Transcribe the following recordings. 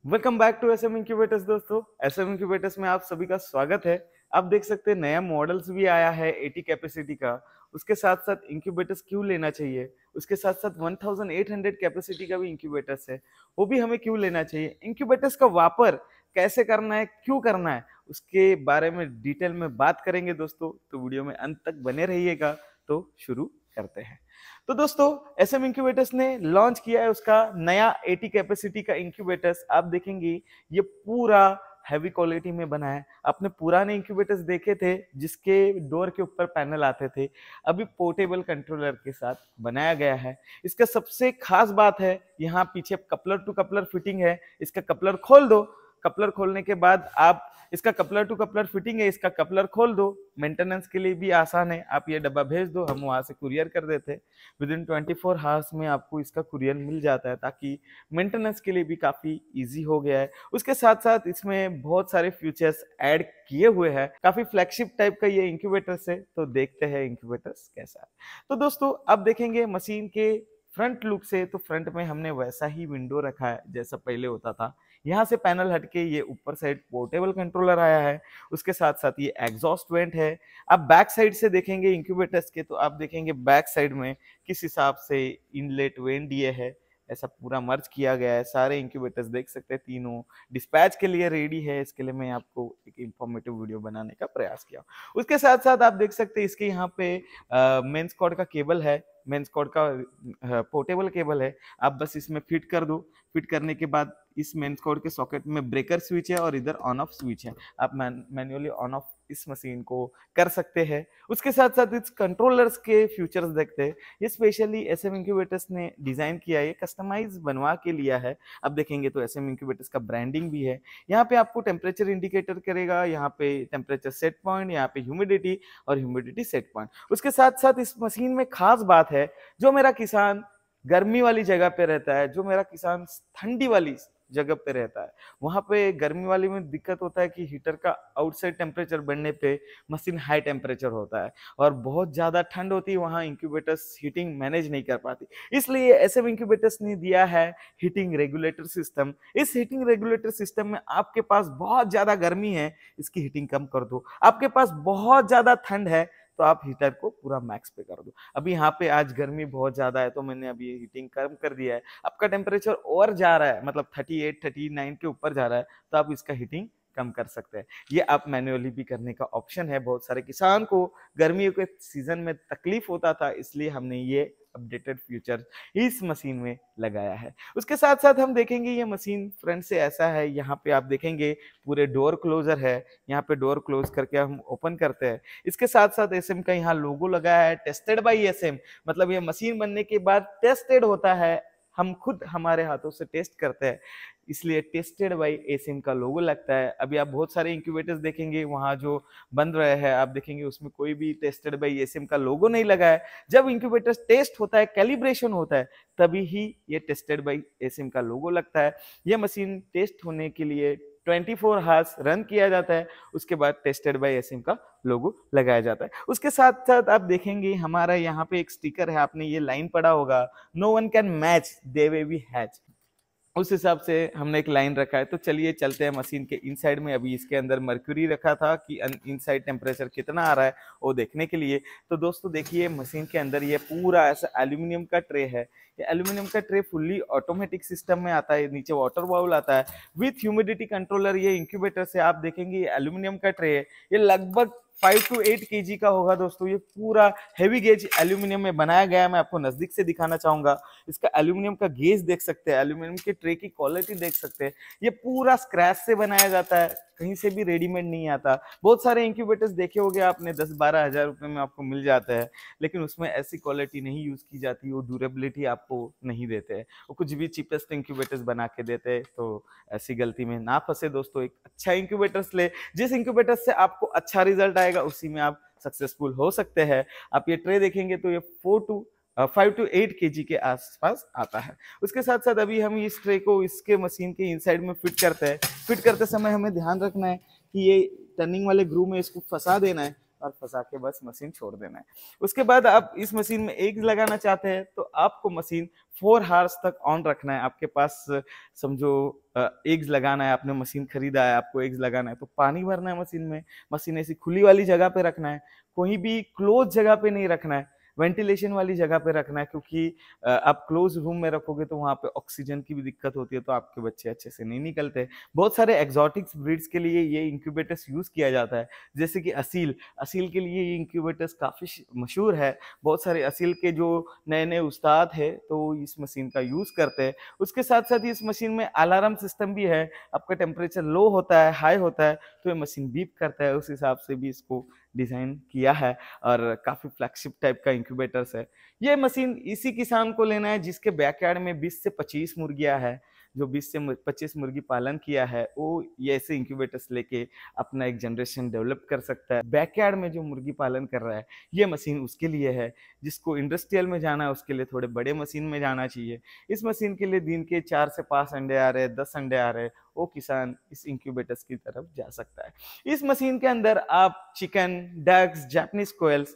Welcome back to SM incubators दोस्तों। SM incubators में आप सभी का स्वागत है। आप देख सकते हैं नया मॉडल्स भी आया है 80 कैपेसिटी का। उसके साथ साथ इंक्यूबेटर्स क्यों लेना चाहिए, उसके साथ साथ 1800 कैपेसिटी का भी इंक्यूबेटर्स है, वो भी हमें क्यों लेना चाहिए। इंक्यूबेटर्स का वापर कैसे करना है, क्यों करना है, उसके बारे में डिटेल में बात करेंगे दोस्तों। तो वीडियो में अंत तक बने रहिएगा। तो शुरू करते हैं। तो दोस्तों एसएम इंक्यूबेटर्स ने लॉन्च किया है उसका नया 80 कैपेसिटी का इंक्यूबेटर्स। आप देखेंगे ये पूरा हैवी क्वालिटी में बना है। आपने पुराने इंक्यूबेटर्स देखे थे जिसके डोर के ऊपर पैनल आते थे, अभी पोर्टेबल कंट्रोलर के साथ बनाया गया है। इसका सबसे खास बात है यहाँ पीछे कपलर टू कपलर फिटिंग है। इसका कपलर खोल दो, कपलर खोलने के बाद आप इसका कपलर टू कपलर फिटिंग है, इसका कपलर खोल दो, मेंटेनेंस के लिए भी आसान है। आप ये डब्बा भेज दो, हम वहां से कुरियर कर देते हैं। विद इन 24 हावर्स में आपको इसका कुरियर मिल जाता है, ताकि मेंटेनेंस के लिए भी काफी इजी हो गया है। उसके साथ साथ इसमें बहुत सारे फीचर्स ऐड किए हुए हैं। काफी फ्लैगशिप टाइप का ये इंक्यूबेटर्स है। तो देखते हैं इंक्यूबेटर्स कैसा है। तो दोस्तों अब देखेंगे मशीन के फ्रंट लुक से, तो फ्रंट में हमने वैसा ही विंडो रखा है जैसा पहले होता था। यहाँ से पैनल हटके ये ऊपर साइड पोर्टेबल कंट्रोलर आया है। उसके साथ साथ ये एग्जॉस्ट वेंट है। आप बैक साइड से देखेंगे इंक्यूबेटर्स के, तो आप देखेंगे बैक साइड में किस हिसाब से इनलेट वेंट ये है, ऐसा पूरा मर्ज किया गया है। सारे इंक्यूबेटर्स देख सकते हैं, तीनों डिस्पैच के लिए रेडी है। इसके लिए मैं आपको एक इंफॉर्मेटिव वीडियो बनाने का प्रयास किया। उसके साथ साथ आप देख सकते हैं इसके यहाँ पे मेंस कॉर्ड का केबल है, मेंस कॉर्ड का पोर्टेबल केबल है। आप बस इसमें फिट कर दो। फिट करने के बाद इस मेंस कॉर्ड के सॉकेट में ब्रेकर स्विच है और इधर ऑन ऑफ स्विच है। आप मैन्युअली ऑन ऑफ इस मशीन को कर सकते हैं। उसके साथ साथ इस कंट्रोलर्स के फीचर्स देखते हैं। ये स्पेशली एसएम इंक्यूबेटर्स ने डिजाइन किया है, ये कस्टमाइज बनवा के लिया है। अब देखेंगे तो एसएम इंक्यूबेटर्स का ब्रांडिंग भी है। यहाँ पे आपको टेम्परेचर इंडिकेटर करेगा, यहाँ पे टेम्परेचर सेट पॉइंट, यहाँ पे ह्यूमिडिटी और ह्यूमिडिटी सेट पॉइंट। उसके साथ साथ इस मशीन में खास बात है, जो मेरा किसान गर्मी वाली जगह पे रहता है, जो मेरा किसान ठंडी वाली जगह पे रहता है, वहां पे गर्मी वाली में दिक्कत होता है कि हीटर का आउटसाइड टेम्परेचर बढ़ने पे मशीन हाई टेम्परेचर होता है और बहुत ज्यादा ठंड होती है, वहां इंक्यूबेटर्स हीटिंग मैनेज नहीं कर पाती। इसलिए एसएम इंक्यूबेटर्स ने दिया है हीटिंग रेगुलेटर सिस्टम। इस हीटिंग रेगुलेटर सिस्टम में आपके पास बहुत ज्यादा गर्मी है, इसकी हीटिंग कम कर दो। आपके पास बहुत ज्यादा ठंड है, तो आप हीटर को पूरा मैक्स पे कर दो। अभी यहाँ पे आज गर्मी बहुत ज्यादा है, तो मैंने अभी हीटिंग कम कर दिया है। आपका टेम्परेचर और जा रहा है, मतलब 38 39 के ऊपर जा रहा है, तो आप इसका हीटिंग कम कर सकते हैं। ये आप मैन्युअली भी करने का ऑप्शन है। बहुत सारे किसान को गर्मियों के सीजन में तकलीफ होता था, इसलिए हमने ये अपडेटेड फीचर इस मशीन में लगाया है। उसके साथ साथ हम देखेंगे ये मशीन फ्रंट से ऐसा है। यहाँ पे आप देखेंगे पूरे डोर क्लोजर है। यहाँ पे डोर क्लोज करके हम ओपन करते हैं। इसके साथ साथ एसएम का यहाँ लोगो लगाया है, टेस्टेड बाय एसएम। मतलब ये मशीन बनने के बाद टेस्टेड होता है, हम खुद हमारे हाथों से टेस्ट करते हैं, इसलिए टेस्टेड बाय एसएम का लोगो लगता है। अभी आप बहुत सारे इंक्यूबेटर्स देखेंगे वहां जो बन रहे हैं, आप देखेंगे उसमें कोई भी टेस्टेड बाय एसएम का लोगो नहीं लगा है। जब इंक्यूबेटर टेस्ट होता है, कैलिब्रेशन होता है, तभी ही ये टेस्टेड बाय एसएम का लोगो लगता है। ये मशीन टेस्ट होने के लिए 24 हावर्स रन किया जाता है, उसके बाद टेस्टेड बाय एसएम का लोगो लगाया जाता है। उसके साथ साथ आप देखेंगे हमारा यहाँ पे एक स्टिकर है, आपने ये लाइन पढ़ा होगा, no one can match the way we hatch. उस हिसाब से हमने एक लाइन रखा है। तो चलिए चलते हैं मशीन के इनसाइड में। अभी इसके अंदर मर्क्यूरी रखा था कि इनसाइड टेम्परेचर कितना आ रहा है वो देखने के लिए। तो दोस्तों देखिए मशीन के अंदर ये पूरा ऐसा एल्यूमिनियम का ट्रे है। ये एल्यूमिनियम का ट्रे फुल्ली ऑटोमेटिक सिस्टम में आता है। नीचे वाटर बाउल आता है विथ ह्यूमिडिटी कंट्रोलर। ये इंक्यूबेटर से आप देखेंगे ये एल्यूमिनियम का ट्रे है, ये लगभग 5 to 8 kg का होगा दोस्तों। ये पूरा हेवी गेज एल्यूमिनियम में बनाया गया है। मैं आपको नजदीक से दिखाना चाहूंगा। इसका एल्यूमिनियम का गेज देख सकते हैं, एल्यूमिनियम के ट्रे की क्वालिटी देख सकते हैं। ये पूरा स्क्रैच से बनाया जाता है, कहीं से भी रेडीमेड नहीं आता। बहुत सारे इंक्यूबेटर्स देखे होंगे आपने, 10-12 हजार रुपए में आपको मिल जाता है, लेकिन उसमें ऐसी क्वालिटी नहीं यूज की जाती, वो ड्यूरेबिलिटी आपको नहीं देते हैं, वो कुछ भी चीपेस्ट इंक्यूबेटर्स बना के देते हैं। तो ऐसी गलती में ना फंसे दोस्तों, एक अच्छा इंक्यूबेटर्स ले, जिस इंक्यूबेटर से आपको अच्छा रिजल्ट आएगा उसी में आप सक्सेसफुल हो सकते हैं। आप ये ट्रे देखेंगे तो ये 5 to 8 kg के आसपास आता है। उसके साथ साथ अभी हम इस ट्रे को इसके मशीन के इनसाइड में फिट करते हैं। फिट करते समय हमें ध्यान रखना है कि ये टर्निंग वाले ग्रू में इसको फंसा देना है और फंसा के बस मशीन छोड़ देना है। उसके बाद आप इस मशीन में एग्स लगाना चाहते हैं तो आपको मशीन 4 हार्स तक ऑन रखना है। आपके पास समझो एग्स लगाना है, आपने मशीन खरीदा है, आपको एग्स लगाना है तो पानी भरना है मशीन में। मशीन ऐसी खुली वाली जगह पे रखना है, कोई भी क्लोज जगह पे नहीं रखना है, वेंटिलेशन वाली जगह पे रखना है, क्योंकि आप क्लोज रूम में रखोगे तो वहाँ पे ऑक्सीजन की भी दिक्कत होती है, तो आपके बच्चे अच्छे से नहीं निकलते। बहुत सारे एक्सोटिक्स ब्रीड्स के लिए ये इंक्यूबेटर्स यूज किया जाता है, जैसे कि असील। असील के लिए ये इंक्यूबेटर्स काफी मशहूर है। बहुत सारे असील के जो नए नए उस्ताद है तो इस मशीन का यूज करते हैं। उसके साथ साथ इस मशीन में अलार्म सिस्टम भी है। आपका टेम्परेचर लो होता है, हाई होता है तो ये मशीन बीप करता है, उस हिसाब से भी इसको डिजाइन किया है और काफी फ्लैगशिप टाइप का इंक्यूबेटर्स है। ये मशीन इसी किसान को लेना है जिसके बैकयार्ड में 20 से 25 मुर्गियां है, जो 20 से 25 मुर्गी पालन किया है, वो ये ऐसे इंक्यूबेटर्स लेके अपना एक जनरेशन डेवलप कर सकता है। बैकयार्ड में जो मुर्गी पालन कर रहा है ये मशीन उसके लिए है। जिसको इंडस्ट्रियल में जाना है उसके लिए थोड़े बड़े मशीन में जाना चाहिए। इस मशीन के लिए दिन के 4 से 5 अंडे आ रहे हैं, 10 अंडे आ रहे हैं, वो किसान इस इंक्यूबेटर्स की तरफ जा सकता है। इस मशीन के अंदर आप चिकन, डक्स, जापानीज कोयल्स,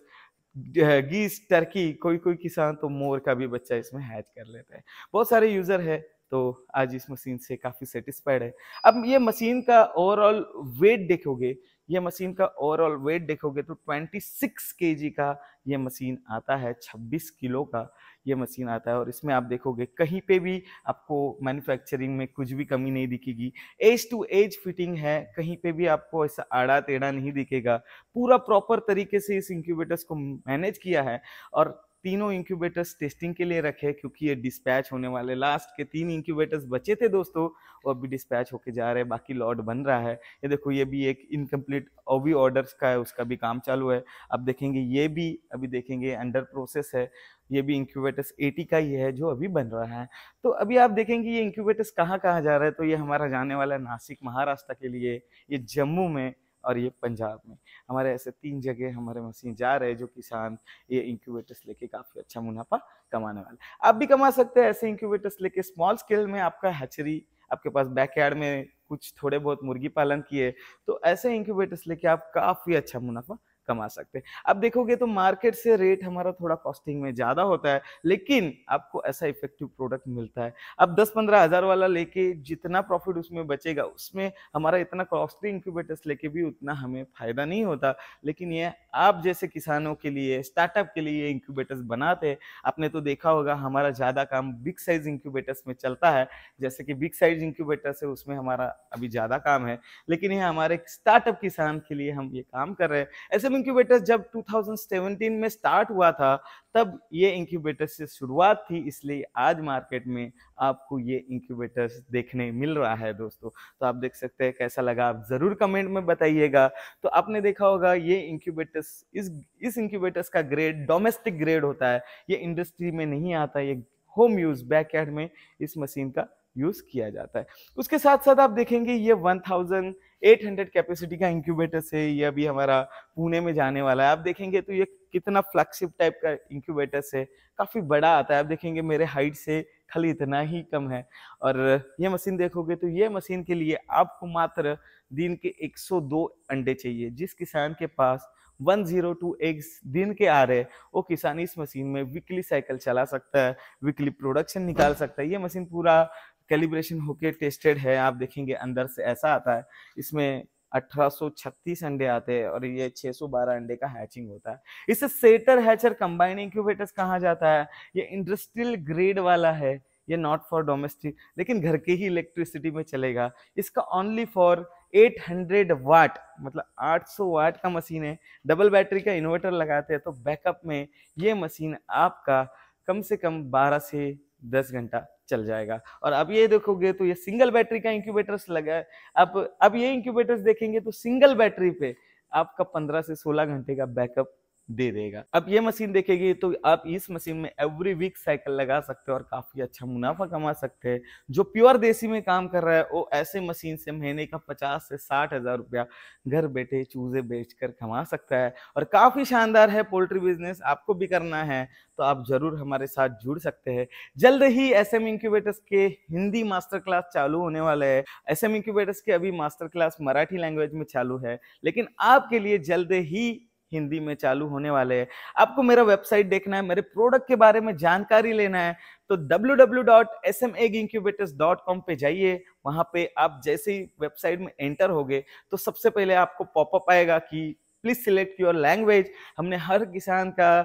गीस, टर्की, कोई कोई किसान तो मोर का भी बच्चा इसमें हैच कर लेता है। बहुत सारे यूजर है तो आज इस मशीन से काफी सेटिस्फाइड है। अब ये मशीन का ओवरऑल वेट देखोगे, ये मशीन का ओवरऑल वेट देखोगे तो 26 केजी का ये मशीन आता है, 26 किलो का ये मशीन आता है। और इसमें आप देखोगे कहीं पे भी आपको मैन्युफैक्चरिंग में कुछ भी कमी नहीं दिखेगी। एज टू एज फिटिंग है, कहीं पे भी आपको ऐसा आड़ा टेढ़ा नहीं दिखेगा। पूरा प्रॉपर तरीके से इस इंक्यूबेटर्स को मैनेज किया है और तीनों इंक्यूबेटर्स टेस्टिंग के लिए रखे, क्योंकि ये डिस्पैच होने वाले। लास्ट के 3 इंक्यूबेटर्स बचे थे दोस्तों, वो अभी डिस्पैच होके जा रहे हैं, बाकी लॉट बन रहा है। ये देखो ये भी एक इनकम्प्लीट ओवी ऑर्डर्स का है, उसका भी काम चालू है। अब देखेंगे ये भी, अभी देखेंगे अंडर प्रोसेस है। ये भी इंक्यूबेटर्स 80 का ही है जो अभी बन रहा है। तो अभी आप देखेंगे ये इंक्यूबेटर्स कहाँ कहाँ जा रहा है, तो ये हमारा जाने वाला है नासिक महाराष्ट्र के लिए, ये जम्मू में और ये पंजाब में। हमारे ऐसे 3 जगह हमारे मशीन जा रहे हैं जो किसान ये इंक्यूबेटर्स लेके काफी अच्छा मुनाफा कमाने वाले। आप भी कमा सकते हैं ऐसे इंक्यूबेटर्स लेके। स्मॉल स्केल में आपका हैचरी, आपके पास बैकयार्ड में कुछ थोड़े बहुत मुर्गी पालन किए तो ऐसे इंक्यूबेटर्स लेके आप काफी अच्छा मुनाफा कमा सकते हैं। अब देखोगे तो मार्केट से रेट हमारा थोड़ा कॉस्टिंग में ज्यादा होता है, लेकिन आपको ऐसा इफेक्टिव प्रोडक्ट मिलता है। अब 10-15 हजार वाला लेके जितना प्रॉफिट उसमें बचेगा, उसमें हमारा इतना कॉस्टली इंक्यूबेटर्स लेके भी उतना हमें फायदा नहीं होता। लेकिन ये आप जैसे किसानों के लिए, स्टार्टअप के लिए इंक्यूबेटर्स बनाते हैं। आपने तो देखा होगा हमारा ज्यादा काम बिग साइज इंक्यूबेटर्स में चलता है, जैसे कि बिग साइज इंक्यूबेटर्स है उसमें हमारा अभी ज्यादा काम है, लेकिन ये हमारे स्टार्टअप किसान के लिए हम ये काम कर रहे हैं। ऐसे इंक्यूबेटर जब 2017 में स्टार्ट हुआ था तब ये इंक्यूबेटर से शुरुआत थी, इसलिए आज मार्केट में आपको ये इंक्यूबेटर्स देखने मिल रहा है दोस्तों। तो आप देख सकते हैं, कैसा लगा आप जरूर कमेंट में बताइएगा। तो आपने देखा होगा ये इंक्यूबेटर्स, इस इंक्यूबेटर्स का ग्रेड डोमेस्टिक ग्रेड होता है, ये इंडस्ट्री में नहीं आता, ये होम यूज बैकयार्ड में इस मशीन का यूज किया जाता है। उसके साथ साथ आप देखेंगे ये 1800 कैपेसिटी का इंक्यूबेटर है, ये अभी हमारा पुणे में जाने वाला है। आप देखेंगे तो ये कितना फ्लैगशिप टाइप का इंक्यूबेटर है, काफी बड़ा आता है। आप देखेंगे मेरे हाइट से खाली इतना ही कम है। और ये मशीन देखोगे तो ये मशीन के लिए आपको मात्र दिन के 102 अंडे चाहिए। जिस किसान के पास 102 एग्स दिन के आ रहे, वो किसान इस मशीन में वीकली साइकिल चला सकता है, वीकली प्रोडक्शन निकाल सकता है। ये मशीन पूरा कैलिब्रेशन होके टेस्टेड है। आप देखेंगे अंदर से ऐसा आता है, इसमें 1836 अंडे आते हैं और ये 612 अंडे का हैचिंग होता है। इसे सेटर हैचर कंबाइन इंक्यूबेटर्स कहा जाता है। ये इंडस्ट्रियल ग्रेड वाला है, ये नॉट फॉर डोमेस्टिक, लेकिन घर के ही इलेक्ट्रिसिटी में चलेगा। इसका ओनली फॉर 800 वाट, मतलब 800 वाट का मशीन है। डबल बैटरी का इन्वर्टर लगाते हैं तो बैकअप में ये मशीन आपका कम से कम 12 से 10 घंटा चल जाएगा। और अब ये देखोगे तो ये सिंगल बैटरी का इंक्यूबेटर्स लगा है। अब ये इंक्यूबेटर्स देखेंगे तो सिंगल बैटरी पे आपका 15 से 16 घंटे का बैकअप दे देगा। अब ये मशीन देखेगी तो आप इस मशीन में एवरी वीक साइकिल लगा सकते हो और काफी अच्छा मुनाफा कमा सकते हैं। जो प्योर देसी में काम कर रहा है वो ऐसे मशीन से महीने का 50 से 60 हजार रुपया घर बैठे चूजे बेचकर कमा सकता है। और काफी शानदार है पोल्ट्री बिजनेस, आपको भी करना है तो आप जरूर हमारे साथ जुड़ सकते हैं। जल्द ही एसएम इंक्यूबेटर्स के हिंदी मास्टर क्लास चालू होने वाले हैं। एसएम इंक्यूबेटर्स के अभी मास्टर क्लास मराठी लैंग्वेज में चालू है, लेकिन आपके लिए जल्द ही हिंदी में चालू होने वाले हैं। आपको मेरा वेबसाइट देखना है, मेरे प्रोडक्ट के बारे में जानकारी लेना है तो www.smegincubators.com पे जाइए। वहां पे आप जैसे ही वेबसाइट में एंटर होगे तो सबसे पहले आपको पॉपअप आएगा कि प्लीज सिलेक्ट योर लैंग्वेज। हमने हर किसान का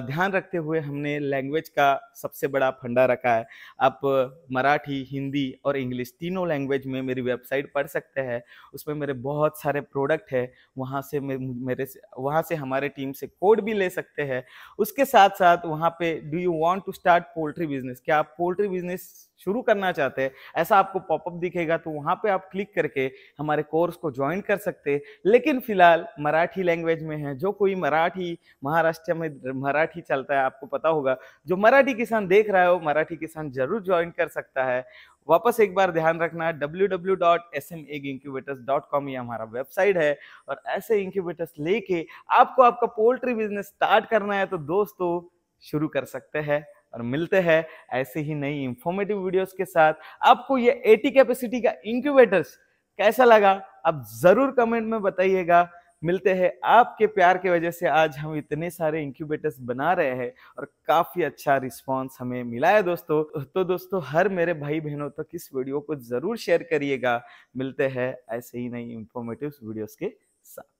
ध्यान रखते हुए हमने लैंग्वेज का सबसे बड़ा फंडा रखा है। आप मराठी, हिंदी और इंग्लिश तीनों लैंग्वेज में मेरी वेबसाइट पढ़ सकते हैं। उसमें मेरे बहुत सारे प्रोडक्ट है, वहाँ से हमारे टीम से कोड भी ले सकते हैं। उसके साथ साथ वहाँ पे do you want to start poultry business, क्या आप पोल्ट्री बिजनेस शुरू करना चाहते हैं, ऐसा आपको पॉपअप दिखेगा तो वहाँ पे आप क्लिक करके हमारे कोर्स को ज्वाइन कर सकते हैं। लेकिन फिलहाल मराठी लैंग्वेज में है, जो कोई मराठी, महाराष्ट्र में मराठी चलता है आपको पता होगा, जो मराठी किसान देख रहा है वो मराठी किसान जरूर ज्वाइन कर सकता है। वापस एक बार ध्यान रखना, www.smegincubators.com ये हमारा वेबसाइट है। और ऐसे इंक्यूबेटर्स लेके आपको आपका पोल्ट्री बिजनेस स्टार्ट करना है तो दोस्तों शुरू कर सकते हैं। और मिलते हैं ऐसे ही नई इंफॉर्मेटिव वीडियोस के साथ। आपको ये 80 कैपेसिटी का इंक्यूबेटर्स कैसा लगा आप जरूर कमेंट में बताइएगा। मिलते हैं, आपके प्यार की वजह से आज हम इतने सारे इंक्यूबेटर्स बना रहे हैं और काफी अच्छा रिस्पांस हमें मिला है दोस्तों। तो दोस्तों हर मेरे भाई बहनों तक इस वीडियो को जरूर शेयर करिएगा। मिलते हैं ऐसे ही नई इंफॉर्मेटिव वीडियोस के साथ।